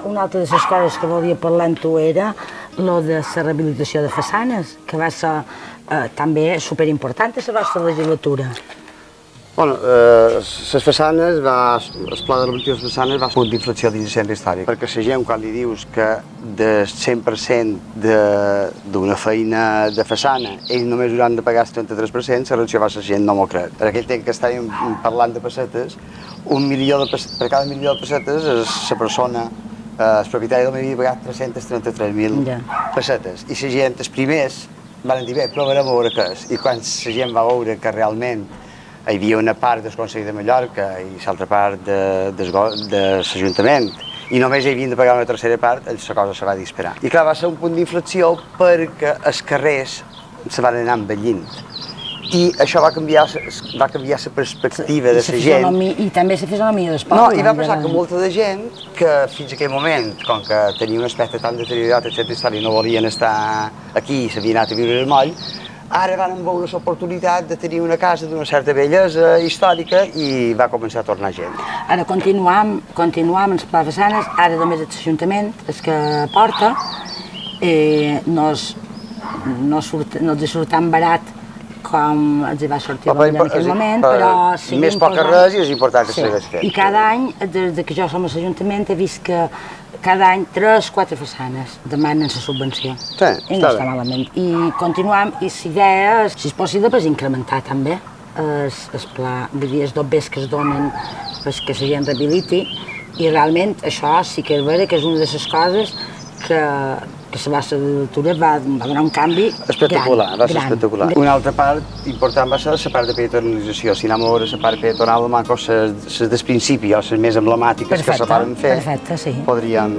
una altra de les coses que volia parlar amb tu era lo de la rehabilitació de façanes, que va ser també superimportant a la vostra legislatura. Bueno, les façanes, el pla de rehabilitació de les façanes va ser un punt d'inflexió dins el centre històric, perquè la gent, quan li dius que del 100% d'una feina de façana ells només hauran de pagar el 33%, la reacció va ser la gent no m'ho crec. En aquell temps que estàvem parlant de pessetes, per cada milió de pessetes la persona, el propietari del havia de pagar 333.000 pessetes. I la gent, els primers, van dir, bé, provarem a veure què és. I quan la gent va veure que realment hi havia una part del Consell de Mallorca i l'altra part de l'Ajuntament, i només hi havien de pagar una tercera part, la cosa se va disparar. I clar, va ser un punt d'inflexió perquè els carrers se van anar envellint. I això va canviar la perspectiva de la gent. I també la fisonomia del poble. No, i va passar que molta de gent, que fins a aquell moment, com que tenia un aspecte tan deteriorat, el centre històric no volien estar aquí, s'havien anat a viure al moll, ara van veure l'oportunitat de tenir una casa d'una certa bellesa històrica i va començar a tornar gent. Ara continuam amb les pla façanes, ara només és l'Ajuntament el que porta, no els surt tan barat com els va sortir en aquell moment, però... Més poca res i és important que segueix fent. I cada any, des que jo som a l'Ajuntament, he vist que cada any 3-4 façanes demanen la subvenció. Sí, i no està malament. I continuam, i la idea és, si és possible, és incrementar també el pla, vull dir, els dobbers que es donen perquè la gent rehabiliti, i realment això sí que és vera que és una de les coses que la vostra legislatura va donar un canvi espectacular, va ser espectacular. Una altra part important va ser la part de peatonalització. Si anem a veure la part peatonal, les del principi o les més emblemàtiques que se van fer, podríem...